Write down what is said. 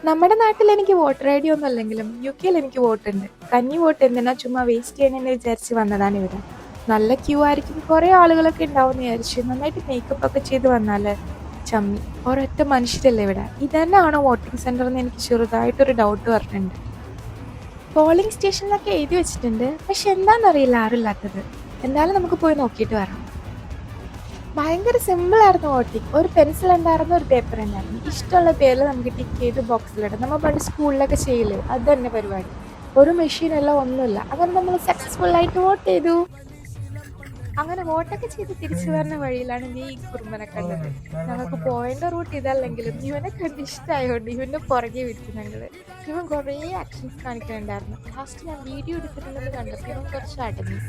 നമ്മുടെ നാട്ടിൽ എനിക്ക് വോട്ടർ ഐ ഡി ഒന്നും അല്ലെങ്കിലും യുകെയിൽ എനിക്ക് വോട്ടുണ്ട്. കന്നി വോട്ട് എന്തിനാ ചുമ്മാ വേസ്റ്റ് ചെയ്യണമെന്ന് വിചാരിച്ച് വന്നതാണ് ഇവിടെ. നല്ല ക്യൂ ആയിരിക്കും, കുറേ ആളുകളൊക്കെ ഉണ്ടാവും വിചാരിച്ച് നന്നായിട്ട് മേക്കപ്പ് ഒക്കെ ചെയ്ത് വന്നാല് ചമ്മി. ഒരൊറ്റ മനുഷ്യരല്ലേ ഇവിടെ. ഇതന്നെയാണോ വോട്ടിംഗ് സെന്റർ എന്ന് എനിക്ക് ചെറുതായിട്ടൊരു ഡൗട്ട് പറഞ്ഞിട്ടുണ്ട്. പോളിംഗ് സ്റ്റേഷനിലൊക്കെ എഴുതി വെച്ചിട്ടുണ്ട്, പക്ഷെ എന്താണെന്നറിയില്ല ആരുമില്ലാത്തത്. എന്തായാലും നമുക്ക് പോയി നോക്കിയിട്ട് വരാം. ഭയങ്കര സിമ്പിൾ ആയിരുന്നു വോട്ടിങ്. ഒരു പെൻസിൽ ഉണ്ടായിരുന്നു, ഒരു പേപ്പർ ഉണ്ടായിരുന്നു. ഇഷ്ടമുള്ള പേരിൽ നമുക്ക് ടിക്ക് ചെയ്ത് ബോക്സിലിടാം. നമ്മൾ പണ്ട് സ്കൂളിലൊക്കെ ചെയ്യില്ലേ, അത് തന്നെ പരിപാടി. ഒരു മെഷീനല്ല, ഒന്നുമില്ല. അങ്ങനെ നമ്മൾ സക്സസ്ഫുൾ ആയിട്ട് വോട്ട് ചെയ്തു. അങ്ങനെ വോട്ടൊക്കെ ചെയ്ത് തിരിച്ചു വരുന്ന വഴിയിലാണ് നീ ഈ കുറുമ്പനെ കണ്ടത്. ഞങ്ങൾക്ക് പോയിന്റ് റൂട്ട് ഇതല്ലെങ്കിലും ഇവനെ കണ്ട് ഇഷ്ടമായോണ്ട് ഇവന്റെ പുറകെ വിട്ടു ഞങ്ങള്. ഇവൻ കുറേ ആക്ഷൻസ് കാണിക്കുന്നുണ്ടായിരുന്നു. ലാസ്റ്റ് ഞാൻ വീഡിയോ എടുത്തിട്ടുണ്ടെന്ന് കണ്ടപ്പോൾ ഇവൻ കുറച്ച് അടങ്ങി.